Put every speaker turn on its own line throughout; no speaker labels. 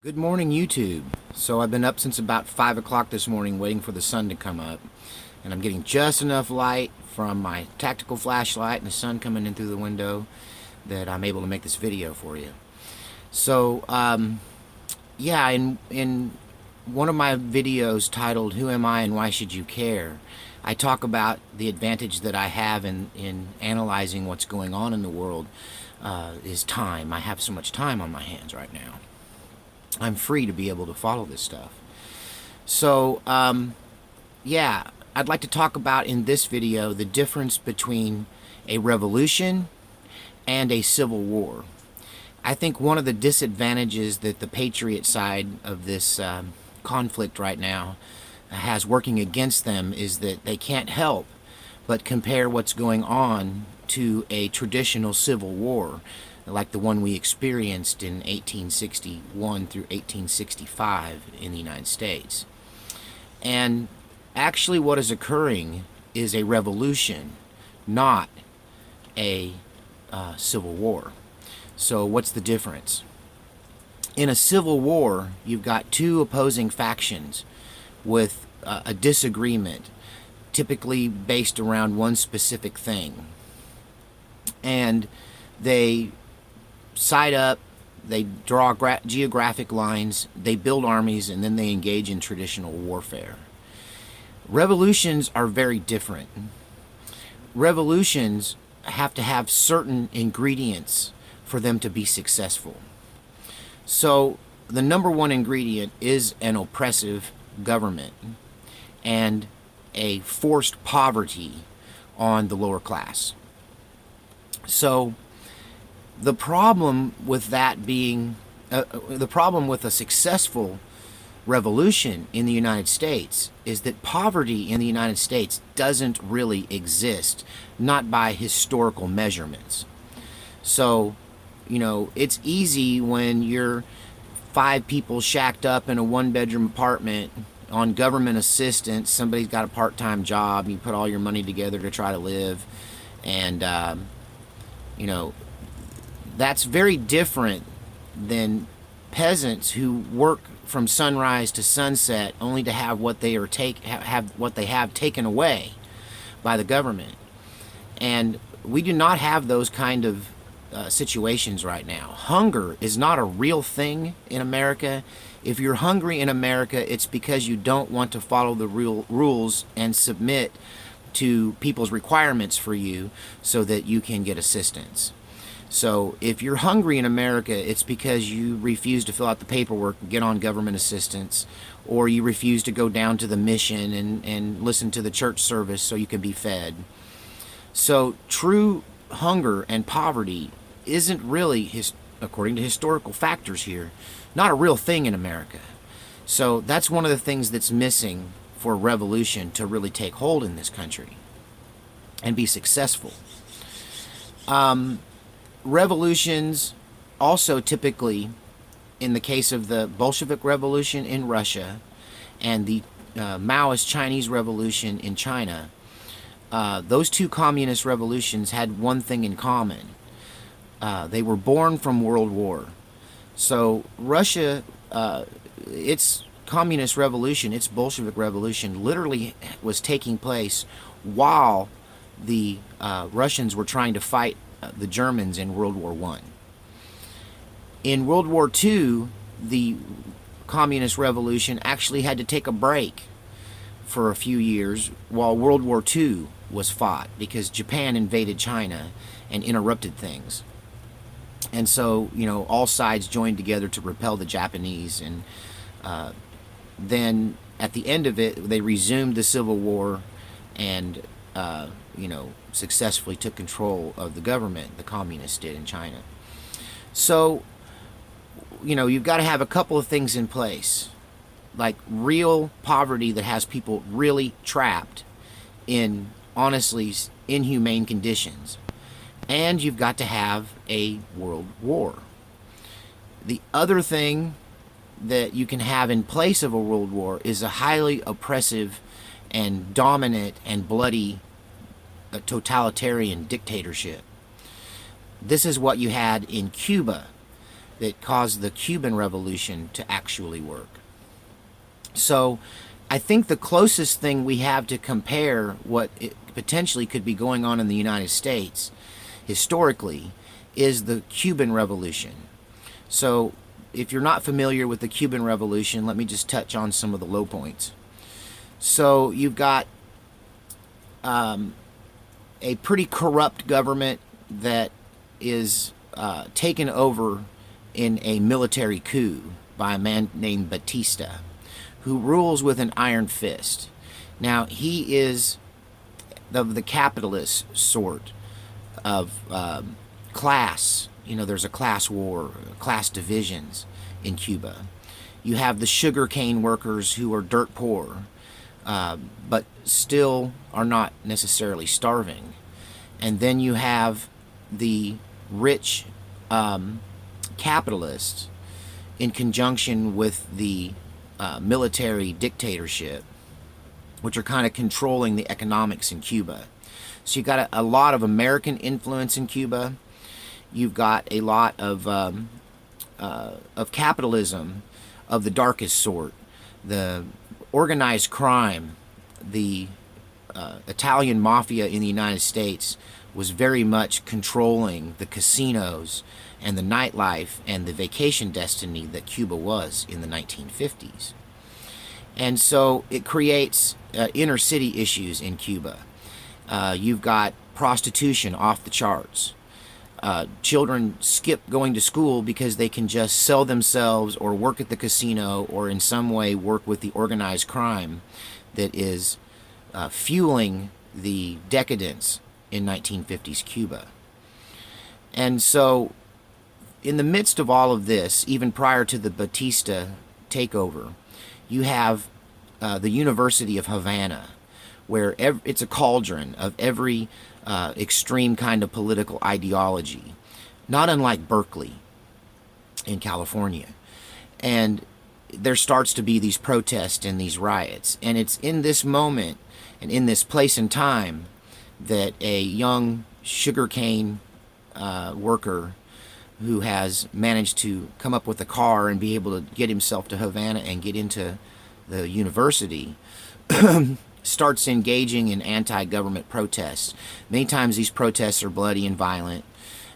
Good morning, YouTube. So I've been up since about 5 o'clock this morning waiting for the sun to come up. And I'm getting just enough light from my tactical flashlight and the sun coming in through the window that I'm able to make this video for you. So, yeah, in one of my videos titled, Who Am I and Why Should You Care? I talk about the advantage that I have in analyzing what's going on in the world is time. I have so much time on my hands right now. I'm free to be able to follow this stuff. So, yeah, I'd like to talk about in this video the difference between a revolution and a civil war. I think one of the disadvantages that the patriot side of this conflict right now has working against them is that they can't help but compare what's going on to a traditional civil war, like the one we experienced in 1861 through 1865 in the United States. And actually what is occurring is a revolution, not a civil war. So what's the difference? In a civil war, you've got two opposing factions with a disagreement, typically based around one specific thing. And they side up, they draw geographic lines, they build armies, and then they engage in traditional warfare. Revolutions are very different. Revolutions have to have certain ingredients for them to be successful. So the number one ingredient is an oppressive government and a forced poverty on the lower class. So the problem with that being, the problem with a successful revolution in the United States is that poverty in the United States doesn't really exist, not by historical measurements. So, you know, it's easy when you're 5 people shacked up in a 1-bedroom apartment on government assistance, somebody's got a part-time job, you put all your money together to try to live, and, you know, that's very different than peasants who work from sunrise to sunset only to have what they have taken away by the government. And we do not have those kind of situations right now. Hunger is not a real thing in America. If you're hungry in America, it's because you don't want to follow the real rules and submit to people's requirements for you so that you can get assistance. So if you're hungry in America, it's because you refuse to fill out the paperwork and get on government assistance, or you refuse to go down to the mission and listen to the church service so you can be fed. So true hunger and poverty isn't really, according to historical factors here, not a real thing in America. So that's one of the things that's missing for a revolution to really take hold in this country and be successful. Revolutions also typically, in the case of the Bolshevik Revolution in Russia and the Maoist Chinese Revolution in China, those two communist revolutions had one thing in common. They were born from World War. So Russia, its communist revolution, its Bolshevik revolution, literally was taking place while the Russians were trying to fight the Germans in World War I. In World War II, the communist revolution actually had to take a break for a few years while World War II was fought because Japan invaded China and interrupted things. And so, you know, all sides joined together to repel the Japanese, and then at the end of it, they resumed the Civil War and, you know, successfully took control of the government, the communists did in China. So, you know, you've got to have a couple of things in place, like real poverty that has people really trapped in, honestly, inhumane conditions. And you've got to have a world war. The other thing that you can have in place of a world war is a highly oppressive and dominant and bloody totalitarian dictatorship. This is what you had in Cuba that caused the Cuban Revolution to actually work. So I think the closest thing we have to compare what potentially could be going on in the United States historically is the Cuban Revolution. So if you're not familiar with the Cuban Revolution, let me just touch on some of the low points. So you've got a pretty corrupt government that is taken over in a military coup by a man named Batista, who rules with an iron fist. Now, he is of the capitalist sort of class. You know, there's a class war, class divisions in Cuba. You have the sugarcane workers who are dirt poor, but still are not necessarily starving. And then you have the rich capitalists in conjunction with the military dictatorship, which are kind of controlling the economics in Cuba. So you've got a lot of American influence in Cuba. You've got a lot of capitalism of the darkest sort. The organized crime, the Italian mafia in the United States was very much controlling the casinos and the nightlife and the vacation destiny that Cuba was in the 1950s. And so it creates inner city issues in Cuba. You've got prostitution off the charts. Children skip going to school because they can just sell themselves or work at the casino or in some way work with the organized crime that is fueling the decadence in 1950s Cuba. And so in the midst of all of this, even prior to the Batista takeover, you have the University of Havana, where it's a cauldron of every extreme kind of political ideology, not unlike Berkeley in California. And there starts to be these protests and these riots. And it's in this moment and in this place and time that a young sugarcane worker who has managed to come up with a car and be able to get himself to Havana and get into the university starts engaging in anti-government protests. Many times these protests are bloody and violent,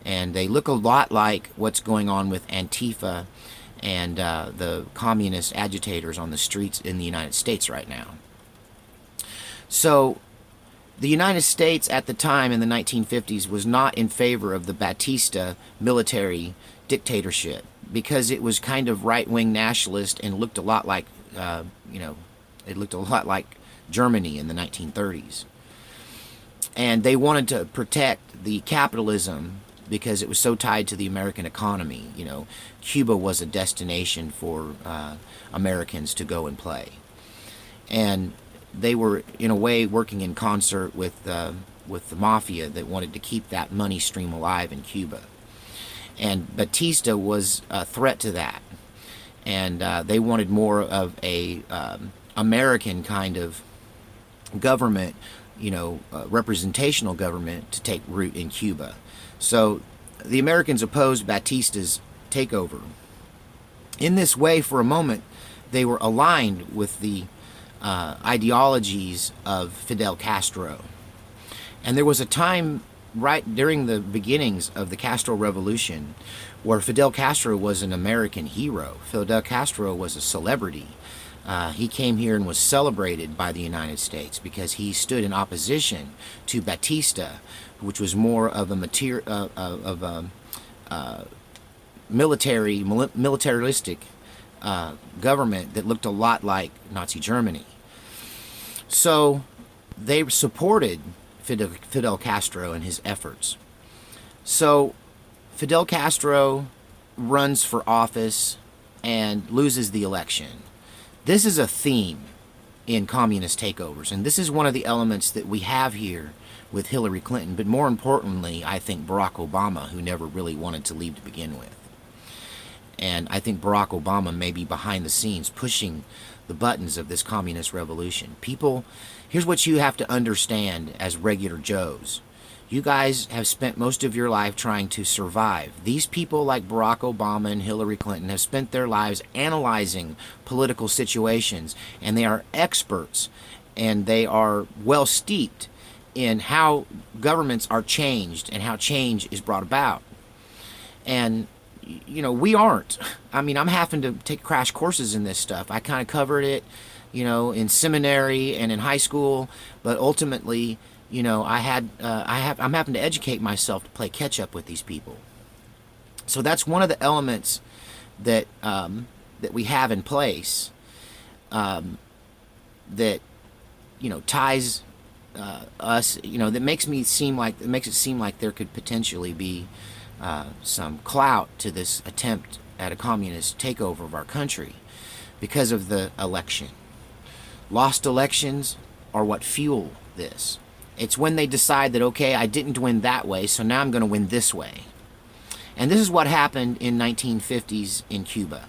and they look a lot like what's going on with Antifa and the communist agitators on the streets in the United States right now. So the United States at the time in the 1950s was not in favor of the Batista military dictatorship because it was kind of right-wing nationalist and looked a lot like, it looked a lot like Germany in the 1930s. And they wanted to protect the capitalism because it was so tied to the American economy. You know, Cuba was a destination for Americans to go and play. And they were, in a way, working in concert with the mafia that wanted to keep that money stream alive in Cuba. And Batista was a threat to that. And they wanted more of a American kind of government, representational government to take root in Cuba. So the Americans opposed Batista's takeover. In this way, for a moment, they were aligned with the ideologies of Fidel Castro. And there was a time right during the beginnings of the Castro Revolution where Fidel Castro was an American hero. Fidel Castro was a celebrity. He came here and was celebrated by the United States because he stood in opposition to Batista, which was more of a militaristic government that looked a lot like Nazi Germany. So they supported Fidel Castro and his efforts. So Fidel Castro runs for office and loses the election. This is a theme in communist takeovers, and this is one of the elements that we have here with Hillary Clinton, but more importantly, I think Barack Obama, who never really wanted to leave to begin with. And I think Barack Obama may be behind the scenes pushing the buttons of this communist revolution. People, here's what you have to understand as regular Joes. You guys have spent most of your life trying to survive. These people like Barack Obama and Hillary Clinton have spent their lives analyzing political situations, and they are experts, and they are well steeped in how governments are changed and how change is brought about. And we aren't. I mean, I'm having to take crash courses in this stuff. I kind of covered it, in seminary and in high school, but ultimately, I'm having to educate myself to play catch up with these people. So that's one of the elements that that we have in place, that ties us. That makes it seem like there could potentially be some clout to this attempt at a communist takeover of our country because of the election. Lost elections are what fuel this. It's when they decide that, okay, I didn't win that way, so now I'm going to win this way. And this is what happened in 1950s in Cuba.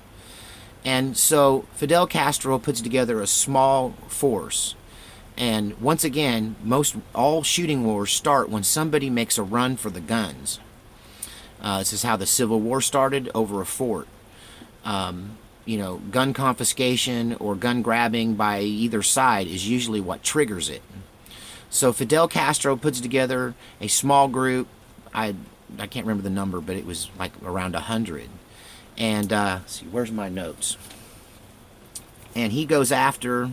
And so Fidel Castro puts together a small force. And once again, all shooting wars start when somebody makes a run for the guns. This is how the Civil War started, over a fort. Gun confiscation or gun grabbing by either side is usually what triggers it. So Fidel Castro puts together a small group. I can't remember the number, but it was like around 100. And let's see, where's my notes? And he goes after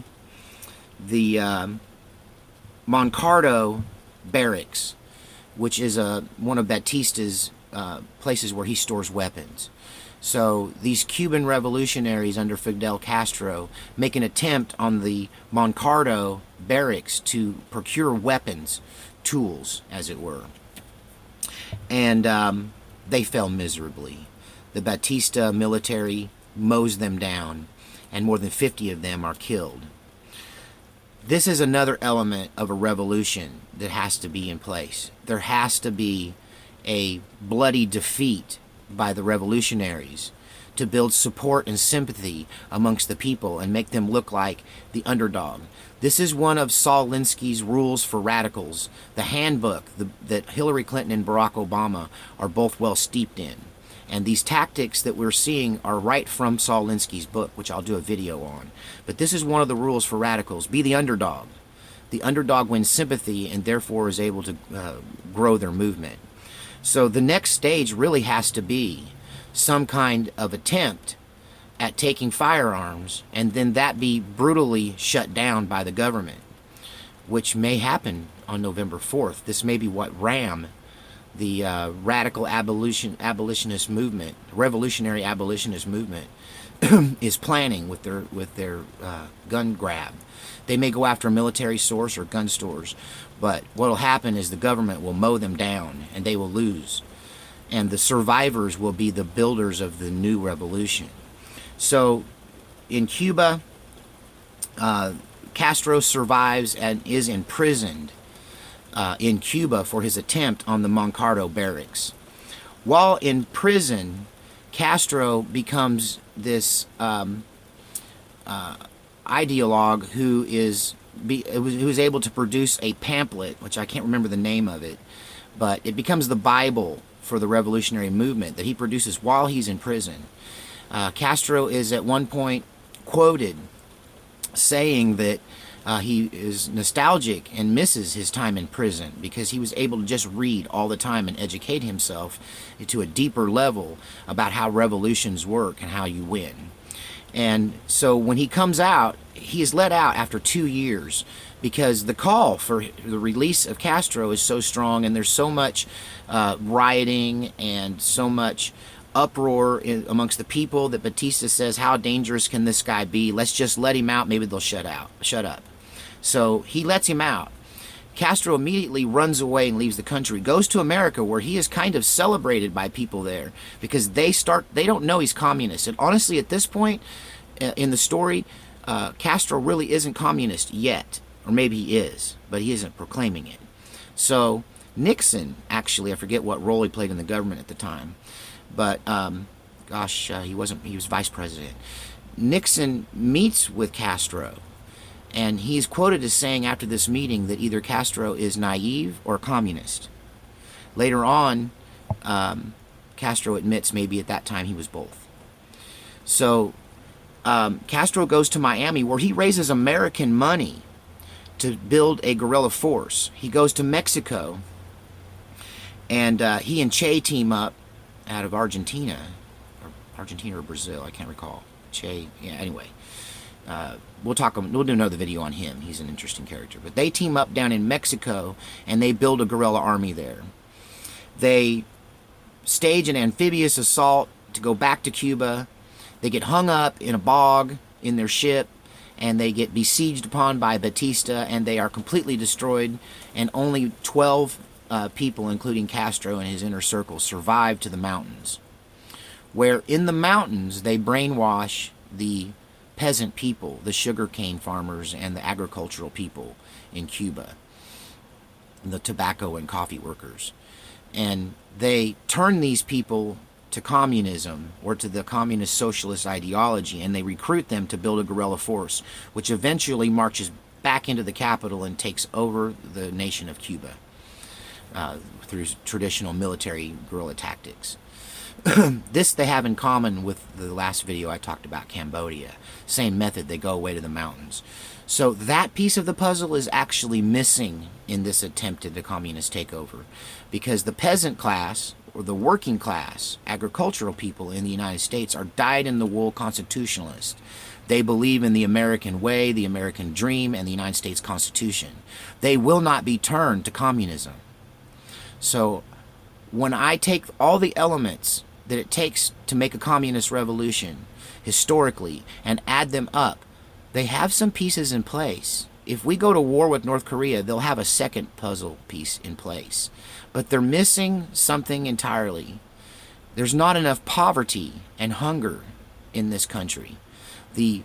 the Moncardo barracks, which is one of Batista's places where he stores weapons. So these Cuban revolutionaries under Fidel Castro make an attempt on the Moncardo barracks to procure weapons, tools, as it were. And they fail miserably. The Batista military mows them down, and more than 50 of them are killed. This is another element of a revolution that has to be in place. There has to be a bloody defeat by the revolutionaries to build support and sympathy amongst the people and make them look like the underdog. This is one of Saul Alinsky's rules for radicals, the handbook that Hillary Clinton and Barack Obama are both well steeped in. And these tactics that we're seeing are right from Saul Alinsky's book, which I'll do a video on. But this is one of the rules for radicals. Be the underdog. The underdog wins sympathy and therefore is able to grow their movement. So the next stage really has to be some kind of attempt at taking firearms, and then that be brutally shut down by the government, which may happen on November 4th. This may be what RAM, the radical abolitionist movement, revolutionary abolitionist movement, is planning with their gun grab. They may go after a military source or gun stores, but what will happen is the government will mow them down and they will lose. And the survivors will be the builders of the new revolution. So in Cuba, Castro survives and is imprisoned in Cuba for his attempt on the Moncardo barracks. While in prison, Castro becomes this ideologue who is able to produce a pamphlet, which I can't remember the name of it, but it becomes the Bible for the revolutionary movement that he produces while he's in prison. Castro is at one point quoted saying that he is nostalgic and misses his time in prison because he was able to just read all the time and educate himself to a deeper level about how revolutions work and how you win. And so when he comes out, he is let out after 2 years because the call for the release of Castro is so strong, and there's so much rioting and so much uproar amongst the people that Batista says, how dangerous can this guy be? Let's just let him out. Maybe they'll shut up. So he lets him out. Castro immediately runs away and leaves the country, goes to America, where he is kind of celebrated by people there because they don't know he's communist. And honestly, at this point in the story, Castro really isn't communist yet, or maybe he is, but he isn't proclaiming it. So Nixon, actually, I forget what role he played in the government at the time, but he was vice president. Nixon meets with Castro, and he's quoted as saying after this meeting that either Castro is naive or communist. Later on, Castro admits maybe at that time he was both. So Castro goes to Miami, where he raises American money to build a guerrilla force. He goes to Mexico, and he and Che team up out of Argentina or Brazil, I can't recall. Che, yeah, anyway. We'll do another video on him. He's an interesting character. But they team up down in Mexico, and they build a guerrilla army there. They stage an amphibious assault to go back to Cuba. They get hung up in a bog in their ship, and they get besieged upon by Batista, and they are completely destroyed, and only 12 people, including Castro and his inner circle, survive to the mountains, where in the mountains they brainwash the peasant people, the sugarcane farmers and the agricultural people in Cuba, the tobacco and coffee workers. And they turn these people to communism or to the communist socialist ideology, and they recruit them to build a guerrilla force, which eventually marches back into the capital and takes over the nation of Cuba through traditional military guerrilla tactics. This they have in common with the last video I talked about, Cambodia. Same method, they go away to the mountains. So that piece of the puzzle is actually missing in this attempt at a communist takeover, because the peasant class, or the working class, agricultural people in the United States are dyed-in-the-wool constitutionalists. They believe in the American way, the American dream, and the United States Constitution. They will not be turned to communism. So when I take all the elements that it takes to make a communist revolution historically and add them up, they have some pieces in place. If we go to war with North Korea, they'll have a second puzzle piece in place. But they're missing something entirely. There's not enough poverty and hunger in this country. The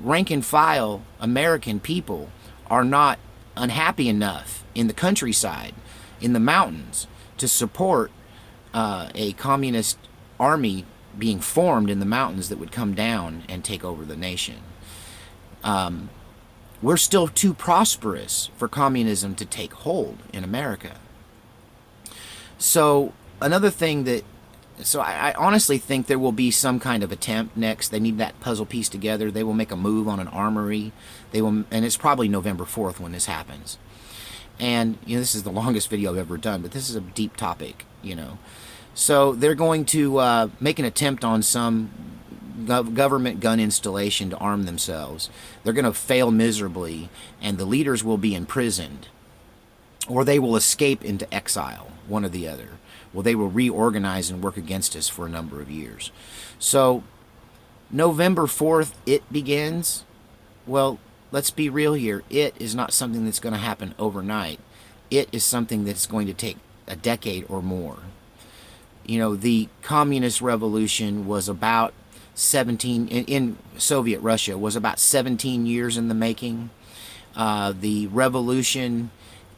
rank and file American people are not unhappy enough in the countryside, in the mountains, to support a communist army being formed in the mountains that would come down and take over the nation. We're still too prosperous for communism to take hold in America. So another thing that, I honestly think there will be some kind of attempt next. They need that puzzle piece together. They will make a move on an armory. And it's probably November 4th when this happens. And this is the longest video I've ever done, but this is a deep topic, So they're going to make an attempt on some government gun installation to arm themselves. They're going to fail miserably, and the leaders will be imprisoned, or they will escape into exile, one or the other. Well, they will reorganize and work against us for a number of years. So November 4th, it begins. Well, let's be real here. It is not something that's going to happen overnight. It is something that's going to take a decade or more. The communist revolution was about in Soviet Russia was about 17 years in the making. The revolution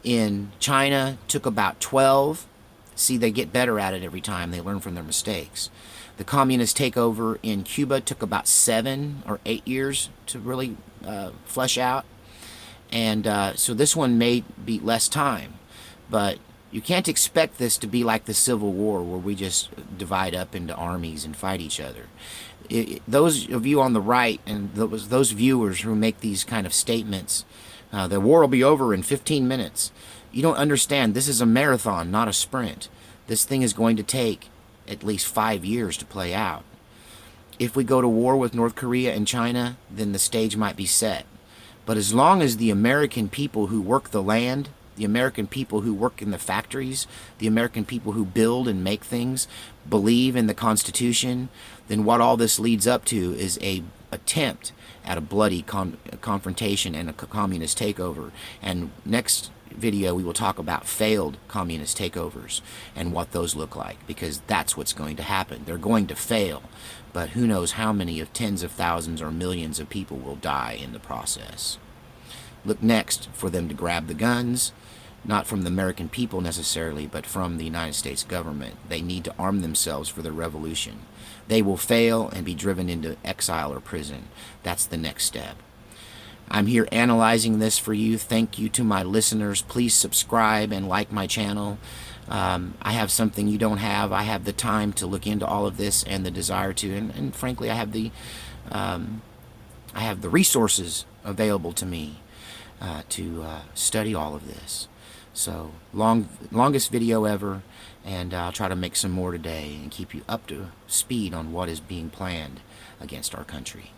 in China took about 12. See, they get better at it every time. They learn from their mistakes. The communist takeover in Cuba took about 7 or 8 years to really flesh out. And so this one may be less time. But you can't expect this to be like the Civil War, where we just divide up into armies and fight each other. Those of you on the right and those viewers who make these kind of statements, the war will be over in 15 minutes. You don't understand. This is a marathon, not a sprint. This thing is going to take at least 5 years to play out. If we go to war with North Korea and China, then the stage might be set. But as long as the American people who work the land, the American people who work in the factories, the American people who build and make things, believe in the Constitution, then what all this leads up to is a attempt at a bloody confrontation and a communist takeover. And next video we will talk about failed communist takeovers and what those look like, because that's what's going to happen. They're going to fail, but who knows how many of tens of thousands or millions of people will die in the process. Look next for them to grab the guns, not from the American people necessarily, but from the United States government. They need to arm themselves for the revolution. They will fail and be driven into exile or prison. That's the next step. I'm here analyzing this for you. Thank you to my listeners. Please subscribe and like my channel. I have something you don't have. I have the time to look into all of this and the desire to, and frankly, I have the resources available to me to study all of this. So longest video ever, and I'll try to make some more today and keep you up to speed on what is being planned against our country.